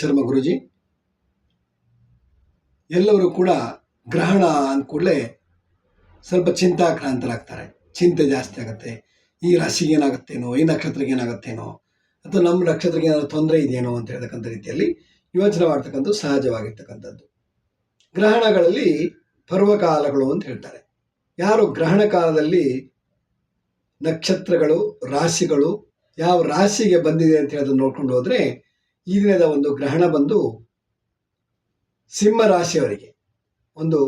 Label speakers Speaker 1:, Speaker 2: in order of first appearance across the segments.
Speaker 1: ಶರ್ಮ ಗುರುಜಿ. ಎಲ್ಲರೂ ಕೂಡ ಗ್ರಹಣ ಅಂದ ಕೂಡಲೇ ಸ್ವಲ್ಪ ಚಿಂತಾಕ್ರಾಂತರಾಗ್ತಾರೆ. ಚಿಂತೆ ಜಾಸ್ತಿ ಆಗುತ್ತೆ. ಈ ರಾಶಿಗೆ ಏನಾಗುತ್ತೇನೋ, ಈ ನಕ್ಷತ್ರಕ್ಕೆ ಏನಾಗುತ್ತೇನೋ, ಅಥವಾ ನಮ್ಮ ನಕ್ಷತ್ರಕ್ಕೆ ಏನಾದರೂ ತೊಂದರೆ ಇದೆಯೇನೋ ಅಂತ ಹೇಳ್ತಕ್ಕಂಥ ರೀತಿಯಲ್ಲಿ ಯೋಚನೆ ಮಾಡ್ತಕ್ಕಂಥದ್ದು ಸಹಜವಾಗಿರ್ತಕ್ಕಂಥದ್ದು. ಗ್ರಹಣಗಳಲ್ಲಿ ಪರ್ವಕಾಲಗಳು ಅಂತ ಹೇಳ್ತಾರೆ. ಯಾರು ಗ್ರಹಣ ಕಾಲದಲ್ಲಿ ನಕ್ಷತ್ರಗಳು, ರಾಶಿಗಳು ಯಾವ ರಾಶಿಗೆ ಬಂದಿದೆ ಅಂತ ಹೇಳೋದನ್ನು ನೋಡ್ಕೊಂಡು ಹೋದರೆ, ಈ ದಿನದ ಒಂದು ಗ್ರಹಣ ಬಂದು ಸಿಂಹ ರಾಶಿಯವರಿಗೆ ಒಂದು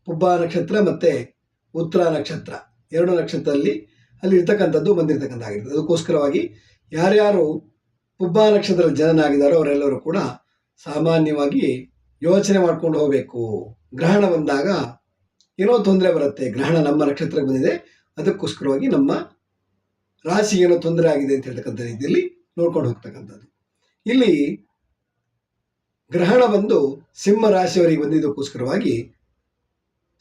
Speaker 1: ಪುಬ್ಬ ನಕ್ಷತ್ರ ಮತ್ತು ಉತ್ತರ ನಕ್ಷತ್ರ ಎರಡು ನಕ್ಷತ್ರದಲ್ಲಿ ಅಲ್ಲಿ ಇರ್ತಕ್ಕಂಥದ್ದು ಬಂದಿರತಕ್ಕಂಥಾಗಿರ್ತದೆ. ಅದಕ್ಕೋಸ್ಕರವಾಗಿ ಯಾರ್ಯಾರು ಪುಬ್ಬ ನಕ್ಷತ್ರದ ಜನನಾಗಿದ್ದಾರೋ ಅವರೆಲ್ಲರೂ ಕೂಡ ಸಾಮಾನ್ಯವಾಗಿ ಯೋಚನೆ ಮಾಡ್ಕೊಂಡು ಹೋಗಬೇಕು. ಗ್ರಹಣ ಬಂದಾಗ ಏನೋ ತೊಂದರೆ ಬರುತ್ತೆ, ಗ್ರಹಣ ನಮ್ಮ ನಕ್ಷತ್ರಕ್ಕೆ ಬಂದಿದೆ, ಅದಕ್ಕೋಸ್ಕರವಾಗಿ ನಮ್ಮ ರಾಶಿಗೆ ಏನೋ ತೊಂದರೆ ಆಗಿದೆ ಅಂತ ಹೇಳ್ತಕ್ಕಂಥ ರೀತಿಯಲ್ಲಿ ನೋಡ್ಕೊಂಡು ಹೋಗ್ತಕ್ಕಂಥದ್ದು. ಇಲ್ಲಿ ಗ್ರಹಣ ಬಂದು ಸಿಂಹ ರಾಶಿಯವರಿಗೆ ಬಂದಿದ್ದಕ್ಕೋಸ್ಕರವಾಗಿ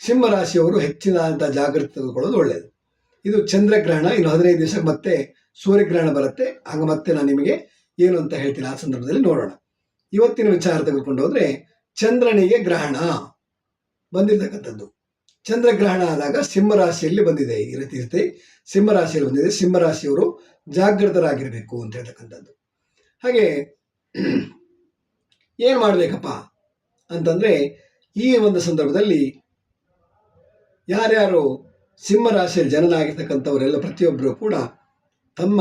Speaker 1: ಸಿಂಹ ರಾಶಿಯವರು ಹೆಚ್ಚಿನಂಥ ಜಾಗೃತಿ ತೆಗೆದುಕೊಳ್ಳೋದು ಒಳ್ಳೆಯದು. ಇದು ಚಂದ್ರಗ್ರಹಣ. ಇನ್ನು 15 ದಿವಸಕ್ಕೆ ಮತ್ತೆ ಸೂರ್ಯಗ್ರಹಣ ಬರುತ್ತೆ. ಆಗ ಮತ್ತೆ ನಾನು ನಿಮಗೆ ಏನು ಅಂತ ಹೇಳ್ತೀನಿ, ಆ ಸಂದರ್ಭದಲ್ಲಿ ನೋಡೋಣ. ಇವತ್ತಿನ ವಿಚಾರ ತೆಗೆದುಕೊಂಡು ಹೋದರೆ, ಚಂದ್ರನಿಗೆ ಗ್ರಹಣ ಬಂದಿರತಕ್ಕಂಥದ್ದು. ಚಂದ್ರಗ್ರಹಣ ಆದಾಗ ಸಿಂಹರಾಶಿಯಲ್ಲಿ ಬಂದಿದೆ. ಈ ರೀತಿ ಸಿಂಹರಾಶಿಯಲ್ಲಿ ಬಂದಿದೆ. ಸಿಂಹರಾಶಿಯವರು ಜಾಗೃತರಾಗಿರಬೇಕು ಅಂತ ಹೇಳ್ತಕ್ಕಂಥದ್ದು. ಹಾಗೆ ಏನು ಮಾಡಬೇಕಪ್ಪ ಅಂತಂದರೆ, ಈ ಒಂದು ಸಂದರ್ಭದಲ್ಲಿ ಯಾರ್ಯಾರು ಸಿಂಹರಾಶಿಯಲ್ಲಿ ಜನನಾಗಿರ್ತಕ್ಕಂಥವರೆಲ್ಲ ಪ್ರತಿಯೊಬ್ಬರು ಕೂಡ ತಮ್ಮ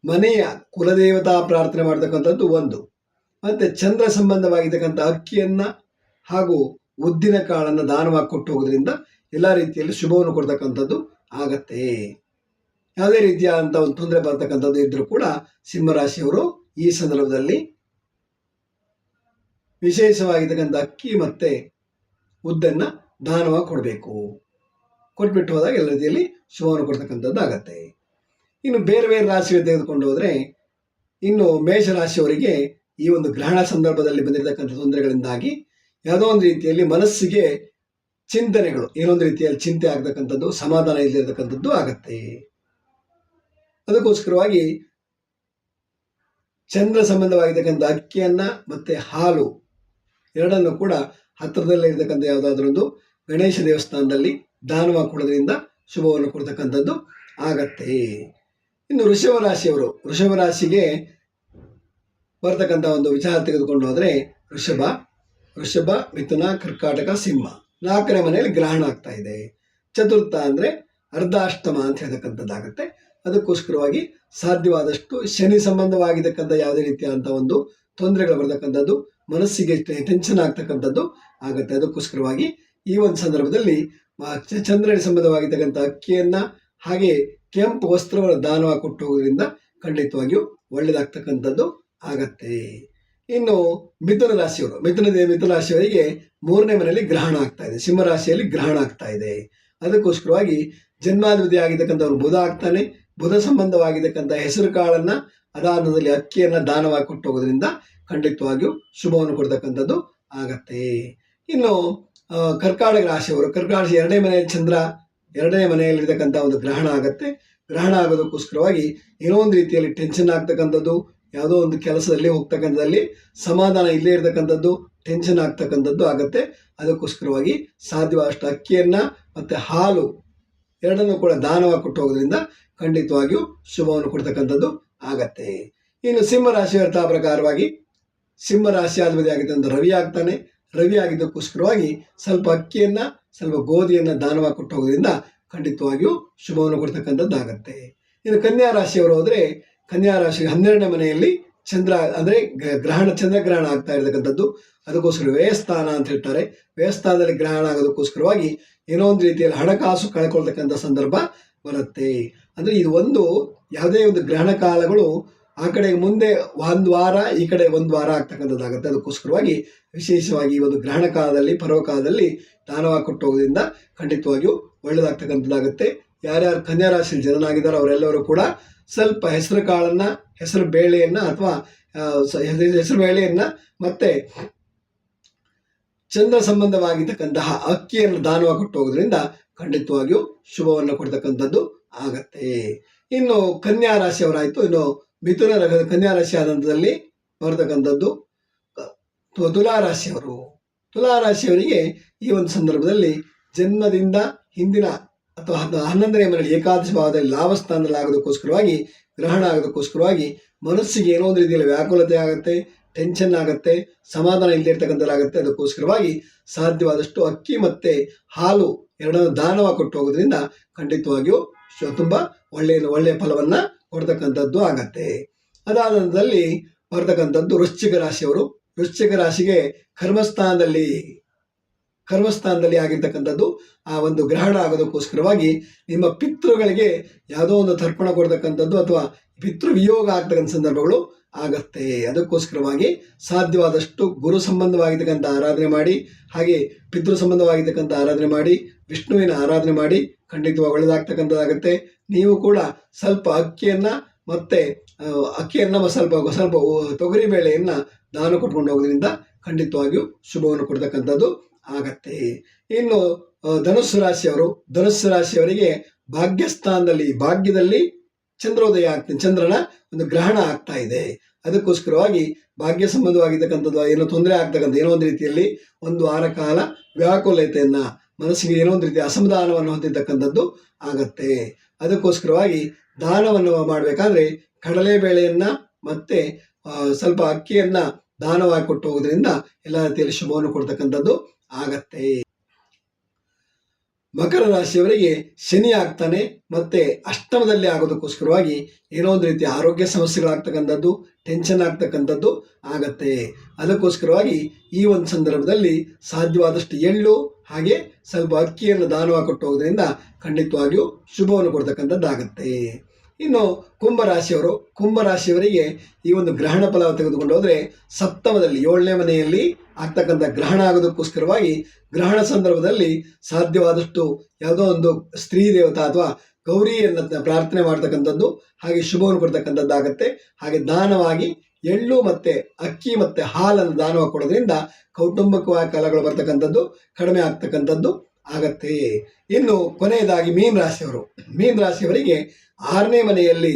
Speaker 1: ಮನೆಯ ಕುಲದೇವತಾ ಪ್ರಾರ್ಥನೆ ಮಾಡ್ತಕ್ಕಂಥದ್ದು ಒಂದು, ಮತ್ತು ಚಂದ್ರ ಸಂಬಂಧವಾಗಿರ್ತಕ್ಕಂಥ ಅಕ್ಕಿಯನ್ನು ಹಾಗೂ ಉದ್ದಿನ ಕಾಳನ್ನು ದಾನವಾಗಿ ಕೊಟ್ಟು ಹೋಗೋದ್ರಿಂದ ಎಲ್ಲ ರೀತಿಯಲ್ಲಿ ಶುಭವನ್ನು ಕೊಡ್ತಕ್ಕಂಥದ್ದು ಆಗತ್ತೆ. ಯಾವುದೇ ರೀತಿಯಾದಂಥ ಒಂದು ತೊಂದರೆ ಬರ್ತಕ್ಕಂಥದ್ದು ಇದ್ದರೂ ಕೂಡ ಸಿಂಹರಾಶಿಯವರು ಈ ಸಂದರ್ಭದಲ್ಲಿ ವಿಶೇಷವಾಗಿರ್ತಕ್ಕಂಥ ಅಕ್ಕಿ ಮತ್ತು ಉದ್ದನ್ನು ದಾನವಾಗಿ ಕೊಡಬೇಕು. ಕೊಟ್ಬಿಟ್ಟು ಹೋದಾಗ ಎಲ್ಲ ರೀತಿಯಲ್ಲಿ ಶುಭವನ್ನು ಕೊಡ್ತಕ್ಕಂಥದ್ದು ಆಗತ್ತೆ. ಇನ್ನು ಬೇರೆ ಬೇರೆ ರಾಶಿಗಳು ತೆಗೆದುಕೊಂಡು ಹೋದರೆ, ಇನ್ನು ಮೇಷರಾಶಿಯವರಿಗೆ ಈ ಒಂದು ಗ್ರಹಣ ಸಂದರ್ಭದಲ್ಲಿ ಬಂದಿರತಕ್ಕಂಥ ತೊಂದರೆಗಳಿಂದಾಗಿ ಯಾವುದೋ ಒಂದು ರೀತಿಯಲ್ಲಿ ಮನಸ್ಸಿಗೆ ಚಿಂತನೆಗಳು, ಏನೊಂದು ರೀತಿಯಲ್ಲಿ ಚಿಂತೆ ಆಗ್ತಕ್ಕಂಥದ್ದು, ಸಮಾಧಾನ ಇಲ್ಲದಿರತಕ್ಕಂಥದ್ದು ಆಗತ್ತೆ. ಅದಕ್ಕೋಸ್ಕರವಾಗಿ ಚಂದ್ರ ಸಂಬಂಧವಾಗಿರ್ತಕ್ಕಂಥ ಅಕ್ಕಿಯನ್ನು ಮತ್ತು ಹಾಲು ಎರಡನ್ನು ಕೂಡ ಹತ್ತಿರದಲ್ಲೇ ಇರತಕ್ಕಂಥ ಯಾವುದಾದ್ರೂ ಒಂದು ಗಣೇಶ ದೇವಸ್ಥಾನದಲ್ಲಿ ದಾನವಾಗಿ ಕೊಡೋದ್ರಿಂದ ಶುಭವನ್ನು ಕೊಡ್ತಕ್ಕಂಥದ್ದು ಆಗತ್ತೆ. ಇನ್ನು ವೃಷಭ ರಾಶಿಯವರು, ವೃಷಭ ರಾಶಿಗೆ ಬರ್ತಕ್ಕಂಥ ಒಂದು ವಿಚಾರ ತೆಗೆದುಕೊಂಡು ಹೋದರೆ, ವೃಷಭ, ಮಿಥುನ, ಕರ್ಕಾಟಕ, ಸಿಂಹ 4ನೇ ಮನೆಯಲ್ಲಿ ಗ್ರಹಣ ಆಗ್ತಾ ಇದೆ. ಚತುರ್ಥ ಅಂದರೆ ಅರ್ಧಾಷ್ಟಮ ಅಂತ ಹೇಳ್ತಕ್ಕಂಥದ್ದಾಗತ್ತೆ. ಅದಕ್ಕೋಸ್ಕರವಾಗಿ ಸಾಧ್ಯವಾದಷ್ಟು ಶನಿ ಸಂಬಂಧವಾಗಿರ್ತಕ್ಕಂಥ ಯಾವುದೇ ರೀತಿಯಾದಂಥ ಒಂದು ತೊಂದರೆಗಳು ಬರ್ತಕ್ಕಂಥದ್ದು, ಮನಸ್ಸಿಗೆ ಟೆನ್ಷನ್ ಆಗ್ತಕ್ಕಂಥದ್ದು ಆಗುತ್ತೆ. ಅದಕ್ಕೋಸ್ಕರವಾಗಿ ಈ ಒಂದು ಸಂದರ್ಭದಲ್ಲಿ ಚಂದ್ರನ ಸಂಬಂಧವಾಗಿರ್ತಕ್ಕಂಥ ಅಕ್ಕಿಯನ್ನು ಹಾಗೆ ಕೆಂಪು ವಸ್ತ್ರವನ್ನು ದಾನವಾಗಿ ಕೊಟ್ಟು ಹೋಗೋದ್ರಿಂದ ಖಂಡಿತವಾಗಿಯೂ ಒಳ್ಳೆಯದಾಗ್ತಕ್ಕಂಥದ್ದು ಆಗತ್ತೆ. ಇನ್ನು ಮಿಥುನ ರಾಶಿಯವರು, ಮಿಥುನ ರಾಶಿಯವರಿಗೆ 3ನೇ ಮನೆಯಲ್ಲಿ ಗ್ರಹಣ ಆಗ್ತಾ ಇದೆ. ಸಿಂಹರಾಶಿಯಲ್ಲಿ ಗ್ರಹಣ ಆಗ್ತಾ ಇದೆ. ಅದಕ್ಕೋಸ್ಕರವಾಗಿ ಜನ್ಮಾಧಿಪತಿ ಆಗಿರ್ತಕ್ಕಂಥವ್ರು ಬುಧ ಆಗ್ತಾನೆ. ಬುಧ ಸಂಬಂಧವಾಗಿರ್ತಕ್ಕಂಥ ಹೆಸರು ಕಾಳನ್ನು ಅದಾನದಲ್ಲಿ ಅಕ್ಕಿಯನ್ನು ದಾನವಾಗಿ ಕೊಟ್ಟು ಹೋಗೋದ್ರಿಂದ ಖಂಡಿತವಾಗಿಯೂ ಶುಭವನ್ನು ಕೊಡ್ತಕ್ಕಂಥದ್ದು ಆಗತ್ತೆ. ಇನ್ನು ಕರ್ಕಾಟಕ ರಾಶಿಯವರು, ಕರ್ಕಾಟಕ ರಾಶಿ 2ನೇ ಮನೆಯಲ್ಲಿ ಚಂದ್ರ, 2ನೇ ಮನೆಯಲ್ಲಿರ್ತಕ್ಕಂಥ ಒಂದು ಗ್ರಹಣ ಆಗತ್ತೆ. ಗ್ರಹಣ ಆಗೋದಕ್ಕೋಸ್ಕರವಾಗಿ ಏನೋ ಒಂದು ರೀತಿಯಲ್ಲಿ ಟೆನ್ಷನ್ ಆಗ್ತಕ್ಕಂಥದ್ದು, ಯಾವುದೋ ಒಂದು ಕೆಲಸದಲ್ಲಿ ಹೋಗ್ತಕ್ಕಂಥದ್ದಲ್ಲಿ ಸಮಾಧಾನ ಇಲ್ಲೇ ಇರತಕ್ಕಂಥದ್ದು, ಟೆನ್ಷನ್ ಆಗ್ತಕ್ಕಂಥದ್ದು ಆಗತ್ತೆ. ಅದಕ್ಕೋಸ್ಕರವಾಗಿ ಸಾಧ್ಯವಾದಷ್ಟು ಅಕ್ಕಿಯನ್ನು ಮತ್ತು ಹಾಲು ಎರಡನ್ನೂ ಕೂಡ ದಾನವಾಗಿ ಕೊಟ್ಟು ಹೋಗೋದ್ರಿಂದ ಖಂಡಿತವಾಗಿಯೂ ಶುಭವನ್ನು ಕೊಡ್ತಕ್ಕಂಥದ್ದು ಆಗತ್ತೆ. ಇನ್ನು ಸಿಂಹರಾಶಿಯವರ ಪ್ರಕಾರವಾಗಿ ಸಿಂಹರಾಶಿ ಅಧಿಪತಿ ಆಗಿದ್ದಂಥ ರವಿ ಆಗ್ತಾನೆ. ರವಿ ಆಗಿದ್ದಕ್ಕೋಸ್ಕರವಾಗಿ ಸ್ವಲ್ಪ ಅಕ್ಕಿಯನ್ನು, ಸ್ವಲ್ಪ ಗೋಧಿಯನ್ನು ದಾನವಾಗಿ ಕೊಟ್ಟು ಹೋಗೋದ್ರಿಂದ ಖಂಡಿತವಾಗಿಯೂ ಶುಭವನ್ನು ಕೊಡ್ತಕ್ಕಂಥದ್ದು ಆಗತ್ತೆ. ಇನ್ನು ಕನ್ಯಾ ರಾಶಿಯವರು ಹೋದರೆ, ಕನ್ಯಾ ರಾಶಿ 12ನೇ ಮನೆಯಲ್ಲಿ ಚಂದ್ರ ಅಂದರೆ ಚಂದ್ರಗ್ರಹಣ ಆಗ್ತಾ ಇರತಕ್ಕಂಥದ್ದು. ಅದಕ್ಕೋಸ್ಕರ ವ್ಯಯಸ್ಥಾನ ಅಂತ ಹೇಳ್ತಾರೆ. ವ್ಯಯಸ್ಥಾನದಲ್ಲಿ ಗ್ರಹಣ ಆಗೋದಕ್ಕೋಸ್ಕರವಾಗಿ ಏನೋ ಒಂದು ರೀತಿಯಲ್ಲಿ ಹಣಕಾಸು ಕಳ್ಕೊಳ್ತಕ್ಕಂಥ ಸಂದರ್ಭ ಬರುತ್ತೆ. ಅಂದರೆ ಇದು ಒಂದು ಯಾವುದೇ ಒಂದು ಗ್ರಹಣ ಕಾಲಗಳು ಆ ಕಡೆ ಮುಂದೆ ಒಂದು ವಾರ, ಈ ಕಡೆ ಒಂದು ವಾರ ಆಗ್ತಕ್ಕಂಥದ್ದಾಗುತ್ತೆ. ಅದಕ್ಕೋಸ್ಕರವಾಗಿ ವಿಶೇಷವಾಗಿ ಈ ಒಂದು ಗ್ರಹಣ ಕಾಲದಲ್ಲಿ, ಪರ್ವಕಾಲದಲ್ಲಿ ದಾನವಾಗಿ ಕೊಟ್ಟು ಹೋಗೋದ್ರಿಂದ ಖಂಡಿತವಾಗಿಯೂ ಒಳ್ಳೆಯದಾಗ್ತಕ್ಕಂಥದ್ದಾಗುತ್ತೆ. ಯಾರ್ಯಾರು ಕನ್ಯಾ ರಾಶಿಯಲ್ಲಿ ಜನನಾಗಿದ್ದಾರೋ ಅವರೆಲ್ಲರೂ ಕೂಡ ಸ್ವಲ್ಪ ಹೆಸರು ಕಾಳನ್ನು, ಹೆಸರು ಬೇಳೆಯನ್ನು ಅಥವಾ ಹೆಸರು ಬೇಳೆಯನ್ನು ಮತ್ತು ಚಂದ್ರ ಸಂಬಂಧವಾಗಿರ್ತಕ್ಕಂತಹ ಅಕ್ಕಿಯನ್ನು ದಾನವಾಗಿ ಕೊಟ್ಟು ಹೋಗೋದ್ರಿಂದ ಖಂಡಿತವಾಗಿಯೂ ಶುಭವನ್ನು ಕೊಡ್ತಕ್ಕಂಥದ್ದು ಆಗತ್ತೆ. ಇನ್ನು ಕನ್ಯಾ ರಾಶಿಯವರಾಯಿತು. ಇನ್ನು ಕನ್ಯಾ ರಾಶಿ ಆದಂಥದಲ್ಲಿ ಬರ್ತಕ್ಕಂಥದ್ದು ತುಲಾರಾಶಿಯವರು. ತುಲಾರಾಶಿಯವರಿಗೆ ಈ ಒಂದು ಸಂದರ್ಭದಲ್ಲಿ ಜನ್ಮದಿಂದ ಹಿಂದಿನ ಅಥವಾ 11ನೇ ಮನೆಯಲ್ಲಿ ಏಕಾದಶಿ ಭಾವದಲ್ಲಿ ಲಾಭಸ್ಥಾನದಲ್ಲಿ ಆಗೋದಕ್ಕೋಸ್ಕರವಾಗಿ, ಗ್ರಹಣ ಆಗೋದಕ್ಕೋಸ್ಕರವಾಗಿ ಮನಸ್ಸಿಗೆ ಏನೋ ಒಂದು ರೀತಿಯಲ್ಲಿ ವ್ಯಾಕುಲತೆ ಆಗುತ್ತೆ, ಟೆನ್ಷನ್ ಆಗುತ್ತೆ, ಸಮಾಧಾನ ಇಲ್ಲದೆ ಇರ್ತಕ್ಕಂಥದ್ದಾಗುತ್ತೆ. ಅದಕ್ಕೋಸ್ಕರವಾಗಿ ಸಾಧ್ಯವಾದಷ್ಟು ಅಕ್ಕಿ ಮತ್ತು ಹಾಲು ಎರಡನ್ನೂ ದಾನವಾಗಿ ಕೊಟ್ಟು ಹೋಗೋದ್ರಿಂದ ಖಂಡಿತವಾಗಿಯೂ ತುಂಬ ಒಳ್ಳೆಯ ಫಲವನ್ನು ಕೊಡ್ತಕ್ಕಂಥದ್ದು ಆಗತ್ತೆ. ಅದಾದ ನಂತರದಲ್ಲಿ ಬರ್ತಕ್ಕಂಥದ್ದು ವೃಶ್ಚಿಕ ರಾಶಿಯವರು. ವೃಶ್ಚಿಕ ರಾಶಿಗೆ ಕರ್ಮಸ್ಥಾನದಲ್ಲಿ ಆಗಿರ್ತಕ್ಕಂಥದ್ದು ಆ ಒಂದು ಗ್ರಹಣ ಆಗೋದಕ್ಕೋಸ್ಕರವಾಗಿ ನಿಮ್ಮ ಪಿತೃಗಳಿಗೆ ಯಾವುದೋ ಒಂದು ತರ್ಪಣ ಕೊಡ್ತಕ್ಕಂಥದ್ದು ಅಥವಾ ಪಿತೃವಿಯೋಗ ಆಗ್ತಕ್ಕಂಥ ಸಂದರ್ಭಗಳು ಆಗತ್ತೆ. ಅದಕ್ಕೋಸ್ಕರವಾಗಿ ಸಾಧ್ಯವಾದಷ್ಟು ಗುರು ಸಂಬಂಧವಾಗಿರ್ತಕ್ಕಂಥ ಆರಾಧನೆ ಮಾಡಿ, ಹಾಗೆ ಪಿತೃ ಸಂಬಂಧವಾಗಿರ್ತಕ್ಕಂಥ ಆರಾಧನೆ ಮಾಡಿ, ವಿಷ್ಣುವಿನ ಆರಾಧನೆ ಮಾಡಿ ಖಂಡಿತವಾಗಿ ಒಳ್ಳೆಯದಾಗ್ತಕ್ಕಂಥದ್ದಾಗುತ್ತೆ. ನೀವು ಕೂಡ ಸ್ವಲ್ಪ ಅಕ್ಕಿಯನ್ನು ಸ್ವಲ್ಪ ತೊಗರಿ ಬೇಳೆಯನ್ನು ದಾನ ಕೊಟ್ಕೊಂಡು ಹೋಗೋದ್ರಿಂದ ಖಂಡಿತವಾಗಿಯೂ ಶುಭವನ್ನು ಕೊಡ್ತಕ್ಕಂಥದ್ದು ಆಗತ್ತೆ. ಇನ್ನು ಧನುಸ್ಸು ರಾಶಿಯವರಿಗೆ ಭಾಗ್ಯದಲ್ಲಿ ಚಂದ್ರೋದಯ ಆಗ್ತದೆ, ಚಂದ್ರನ ಒಂದು ಗ್ರಹಣ ಆಗ್ತಾ ಇದೆ. ಅದಕ್ಕೋಸ್ಕರವಾಗಿ ಭಾಗ್ಯ ಸಂಬಂಧವಾಗಿರ್ತಕ್ಕಂಥದ್ದು ಏನೋ ತೊಂದರೆ ಆಗ್ತಕ್ಕಂಥ ಏನೋ ಒಂದು ರೀತಿಯಲ್ಲಿ ಒಂದು ವಾರ ಕಾಲ ವ್ಯಾಕುಲತೆಯನ್ನು, ಮನಸ್ಸಿಗೆ ಏನೋ ಒಂದು ರೀತಿಯ ಅಸಮಾಧಾನವನ್ನು ಹೊಂದಿರತಕ್ಕಂಥದ್ದು ಆಗತ್ತೆ. ಅದಕ್ಕೋಸ್ಕರವಾಗಿ ದಾನವನ್ನು ಮಾಡಬೇಕಾದ್ರೆ ಕಡಲೆಬೇಳೆಯನ್ನು ಮತ್ತು ಸ್ವಲ್ಪ ಅಕ್ಕಿಯನ್ನು ದಾನವಾಗಿ ಕೊಟ್ಟು ಹೋಗೋದ್ರಿಂದ ಎಲ್ಲ ರೀತಿಯಲ್ಲಿ ಶುಭವನ್ನು ಕೊಡ್ತಕ್ಕಂಥದ್ದು ಆಗತ್ತೆ. ಮಕರ ರಾಶಿಯವರಿಗೆ ಶನಿ ಆಗ್ತಾನೆ ಮತ್ತು ಅಷ್ಟಮದಲ್ಲಿ ಆಗೋದಕ್ಕೋಸ್ಕರವಾಗಿ ಏನೋ ಒಂದು ರೀತಿಯ ಆರೋಗ್ಯ ಸಮಸ್ಯೆಗಳಾಗ್ತಕ್ಕಂಥದ್ದು, ಟೆನ್ಷನ್ ಆಗ್ತಕ್ಕಂಥದ್ದು ಆಗತ್ತೆ. ಅದಕ್ಕೋಸ್ಕರವಾಗಿ ಈ ಒಂದು ಸಂದರ್ಭದಲ್ಲಿ ಸಾಧ್ಯವಾದಷ್ಟು ಎಳ್ಳು ಹಾಗೆ ಸ್ವಲ್ಪ ಅಕ್ಕಿಯನ್ನು ದಾನವಾಗಿ ಕೊಟ್ಟು ಹೋಗೋದ್ರಿಂದ ಖಂಡಿತವಾಗಿಯೂ ಶುಭವನ್ನು ಕೊಡ್ತಕ್ಕಂಥದ್ದಾಗತ್ತೆ. ಇನ್ನು ಕುಂಭರಾಶಿಯವರಿಗೆ ಈ ಒಂದು ಗ್ರಹಣ ಫಲ ತೆಗೆದುಕೊಂಡು ಹೋದರೆ ಸಪ್ತಮದಲ್ಲಿ 7ನೇ ಮನೆಯಲ್ಲಿ ಆಗ್ತಕ್ಕಂಥ ಗ್ರಹಣ ಆಗೋದಕ್ಕೋಸ್ಕರವಾಗಿ ಗ್ರಹಣ ಸಂದರ್ಭದಲ್ಲಿ ಸಾಧ್ಯವಾದಷ್ಟು ಯಾವುದೋ ಒಂದು ಸ್ತ್ರೀ ದೇವತಾ ಅಥವಾ ಗೌರಿಯನ್ನು ಪ್ರಾರ್ಥನೆ ಮಾಡ್ತಕ್ಕಂಥದ್ದು, ಹಾಗೆ ಶುಭವನ್ನು ಕೊಡ್ತಕ್ಕಂಥದ್ದಾಗತ್ತೆ. ಹಾಗೆ ದಾನವಾಗಿ ಎಳ್ಳು ಮತ್ತು ಅಕ್ಕಿ ಮತ್ತು ಹಾಲನ್ನು ದಾನವಾಗಿ ಕೊಡೋದ್ರಿಂದ ಕೌಟುಂಬಿಕವಾಗಿ ಕಲಗಳು ಬರ್ತಕ್ಕಂಥದ್ದು ಕಡಿಮೆ ಆಗ್ತಕ್ಕಂಥದ್ದು ಆಗತ್ತೆ. ಇನ್ನು ಕೊನೆಯದಾಗಿ ಮೀನ ರಾಶಿಯವರಿಗೆ 6ನೇ ಮನೆಯಲ್ಲಿ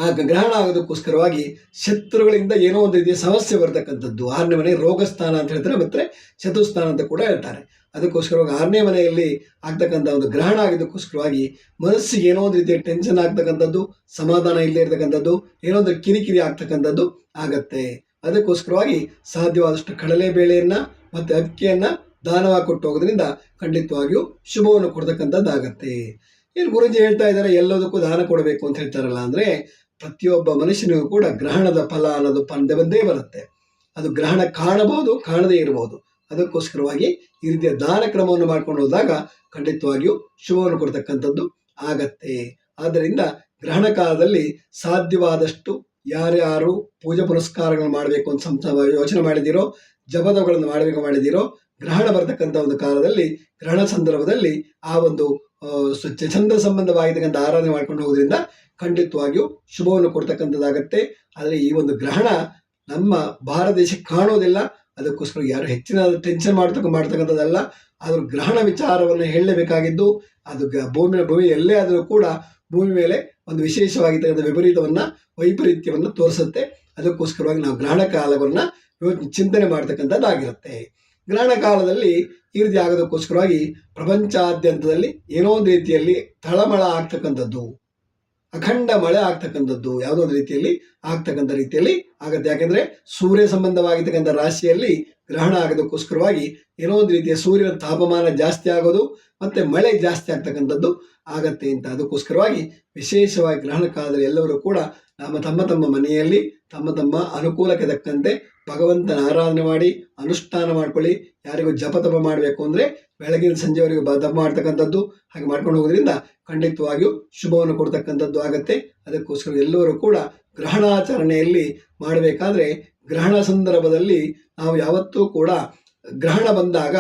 Speaker 1: ಆ ಗ್ರಹಣ ಆಗೋದಕ್ಕೋಸ್ಕರವಾಗಿ ಶತ್ರುಗಳಿಂದ ಏನೋ ಒಂದು ರೀತಿಯ ಸಮಸ್ಯೆ ಬರ್ತಕ್ಕಂಥದ್ದು. 6ನೇ ಮನೆ ರೋಗಸ್ಥಾನ ಅಂತ ಹೇಳ್ತಾರೆ, ಮತ್ತು ಚತುಸ್ಥಾನ ಅಂತ ಕೂಡ ಹೇಳ್ತಾರೆ. ಅದಕ್ಕೋಸ್ಕರವಾಗಿ 6ನೇ ಮನೆಯಲ್ಲಿ ಆಗ್ತಕ್ಕಂಥ ಒಂದು ಗ್ರಹಣ ಆಗಿದ್ದಕ್ಕೋಸ್ಕರವಾಗಿ ಮನಸ್ಸಿಗೆ ಏನೋ ಒಂದು ರೀತಿಯ ಟೆನ್ಷನ್ ಆಗ್ತಕ್ಕಂಥದ್ದು, ಸಮಾಧಾನ ಇಲ್ಲದೆ ಇರ್ತಕ್ಕಂಥದ್ದು, ಏನೋ ಒಂದು ಕಿರಿಕಿರಿ ಆಗ್ತಕ್ಕಂಥದ್ದು ಆಗತ್ತೆ. ಅದಕ್ಕೋಸ್ಕರವಾಗಿ ಸಾಧ್ಯವಾದಷ್ಟು ಕಡಲೆಬೇಳೆಯನ್ನು ಮತ್ತು ಅಕ್ಕಿಯನ್ನು ದಾನವಾಗಿ ಕೊಟ್ಟು ಹೋಗೋದ್ರಿಂದ ಖಂಡಿತವಾಗಿಯೂ ಶುಭವನ್ನು ಕೊಡ್ತಕ್ಕಂಥದ್ದಾಗತ್ತೆ. ಏನು ಗುರುಜಿ ಹೇಳ್ತಾ ಇದ್ದಾರೆ ಎಲ್ಲದಕ್ಕೂ ದಾನ ಕೊಡಬೇಕು ಅಂತ ಹೇಳ್ತಾರಲ್ಲ ಅಂದರೆ, ಪ್ರತಿಯೊಬ್ಬ ಮನುಷ್ಯನಿಗೂ ಕೂಡ ಗ್ರಹಣದ ಫಲ ಅನ್ನೋದು ಬಂದೇ ಬರುತ್ತೆ. ಅದು ಗ್ರಹಣ ಕಾಣಬಹುದು, ಕಾಣದೇ ಇರಬಹುದು. ಅದಕ್ಕೋಸ್ಕರವಾಗಿ ಈ ರೀತಿಯ ದಾನ ಕ್ರಮವನ್ನು ಮಾಡ್ಕೊಂಡು ಹೋದಾಗ ಖಂಡಿತವಾಗಿಯೂ ಶುಭವನ್ನು ಕೊಡ್ತಕ್ಕಂಥದ್ದು ಆಗತ್ತೆ. ಆದ್ದರಿಂದ ಗ್ರಹಣ ಕಾಲದಲ್ಲಿ ಸಾಧ್ಯವಾದಷ್ಟು ಯಾರ್ಯಾರು ಪೂಜೆ ಪುನಸ್ಕಾರಗಳನ್ನು ಮಾಡಬೇಕು ಅಂತ ಯೋಚನೆ ಮಾಡಿದಿರೋ, ಜಪದಗಳನ್ನು ಮಾಡಿದಿರೋ, ಗ್ರಹಣ ಬರ್ತಕ್ಕಂಥ ಒಂದು ಕಾಲದಲ್ಲಿ ಗ್ರಹಣ ಸಂದರ್ಭದಲ್ಲಿ ಆ ಒಂದು ಚಂದ್ರ ಸಂಬಂಧವಾಗಿರ್ತಕ್ಕಂಥ ಆರಾಧನೆ ಮಾಡ್ಕೊಂಡು ಹೋಗೋದ್ರಿಂದ ಖಂಡಿತವಾಗಿಯೂ ಶುಭವನ್ನು ಕೊಡ್ತಕ್ಕಂಥದ್ದಾಗತ್ತೆ. ಆದರೆ ಈ ಒಂದು ಗ್ರಹಣ ನಮ್ಮ ಭಾರತ ದೇಶಕ್ಕೆ ಕಾಣೋದಿಲ್ಲ. ಅದಕ್ಕೋಸ್ಕರ ಯಾರು ಹೆಚ್ಚಿನ ಟೆನ್ಷನ್ ಮಾಡ್ತಕ್ಕಂಥದ್ದಲ್ಲ. ಆದರೂ ಗ್ರಹಣ ವಿಚಾರವನ್ನು ಹೇಳಲೇಬೇಕಾಗಿದ್ದು, ಅದು ಭೂಮಿ ಎಲ್ಲೇ ಆದರೂ ಕೂಡ ಭೂಮಿ ಮೇಲೆ ಒಂದು ವಿಶೇಷವಾಗಿರ್ತಕ್ಕಂಥ ವೈಪರೀತ್ಯವನ್ನು ತೋರಿಸುತ್ತೆ. ಅದಕ್ಕೋಸ್ಕರವಾಗಿ ನಾವು ಗ್ರಹಣ ಕಾಲವನ್ನು ಚಿಂತನೆ ಮಾಡ್ತಕ್ಕಂಥದ್ದಾಗಿರುತ್ತೆ. ಗ್ರಹಣ ಕಾಲದಲ್ಲಿ ಈ ರೀತಿ ಆಗೋದಕ್ಕೋಸ್ಕರವಾಗಿ ಪ್ರಪಂಚಾದ್ಯಂತದಲ್ಲಿ ಏನೋ ಒಂದು ರೀತಿಯಲ್ಲಿ ತಳಮಳ ಆಗ್ತಕ್ಕಂಥದ್ದು, ಅಖಂಡ ಮಳೆ ಆಗ್ತಕ್ಕಂಥದ್ದು ಯಾವುದೋ ಒಂದು ರೀತಿಯಲ್ಲಿ ಆಗತ್ತೆ. ಯಾಕೆಂದರೆ ಸೂರ್ಯ ಸಂಬಂಧವಾಗಿರ್ತಕ್ಕಂಥ ರಾಶಿಯಲ್ಲಿ ಗ್ರಹಣ ಆಗೋದಕ್ಕೋಸ್ಕರವಾಗಿ ಏನೋ ಒಂದು ರೀತಿಯ ಸೂರ್ಯನ ತಾಪಮಾನ ಜಾಸ್ತಿ ಆಗೋದು ಮತ್ತು ಮಳೆ ಜಾಸ್ತಿ ಆಗ್ತಕ್ಕಂಥದ್ದು ಆಗತ್ತೆ ಅಂತ. ಅದಕ್ಕೋಸ್ಕರವಾಗಿ ವಿಶೇಷವಾಗಿ ಗ್ರಹಣ ಕಾಲದಲ್ಲಿ ಎಲ್ಲರೂ ಕೂಡ ತಮ್ಮ ಮನೆಯಲ್ಲಿ ತಮ್ಮ ಅನುಕೂಲಕ್ಕೆ ತಕ್ಕಂತೆ ಭಗವಂತನ ಆರಾಧನೆ ಮಾಡಿ ಅನುಷ್ಠಾನ ಮಾಡ್ಕೊಳ್ಳಿ. ಯಾರಿಗೂ ಜಪತಪ ಮಾಡಬೇಕು ಅಂದರೆ ಬೆಳಗಿನ ಸಂಜೆವರೆಗೂ ಜಪ ಮಾಡ್ತಕ್ಕಂಥದ್ದು ಹಾಗೆ ಮಾಡ್ಕೊಂಡು ಹೋಗೋದ್ರಿಂದ ಖಂಡಿತವಾಗಿಯೂ ಶುಭವನ್ನು ಕೊಡ್ತಕ್ಕಂಥದ್ದು ಆಗತ್ತೆ. ಅದಕ್ಕೋಸ್ಕರ ಎಲ್ಲರೂ ಕೂಡ ಗ್ರಹಣಾಚರಣೆಯಲ್ಲಿ ಮಾಡಬೇಕಾದ್ರೆ ಗ್ರಹಣ ಸಂದರ್ಭದಲ್ಲಿ ನಾವು ಯಾವತ್ತೂ ಕೂಡ ಗ್ರಹಣ ಬಂದಾಗ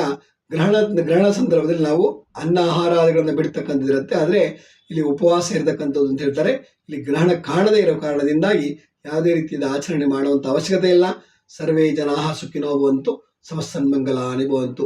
Speaker 1: ಗ್ರಹಣ ಸಂದರ್ಭದಲ್ಲಿ ನಾವು ಅನ್ನ ಆಹಾರಾದಿಗಳನ್ನು ಬಿಡ್ತಕ್ಕಂಥದ್ದಿರುತ್ತೆ. ಆದರೆ ಇಲ್ಲಿ ಉಪವಾಸ ಇರತಕ್ಕಂಥದ್ದು ಅಂತ ಹೇಳ್ತಾರೆ. ಇಲ್ಲಿ ಗ್ರಹಣ ಕಾಣದೇ ಇರೋ ಕಾರಣದಿಂದಾಗಿ ಯಾವುದೇ ರೀತಿಯಾದ ಆಚರಣೆ ಮಾಡುವಂಥ ಅವಶ್ಯಕತೆ ಇಲ್ಲ. ಸರ್ವೇ ಜನಾಃ ಸುಖಿನೋ ಭವಂತು, ಸಮಸ್ತ ಸನ್ಮಂಗಲಾನಿ ಭವಂತು.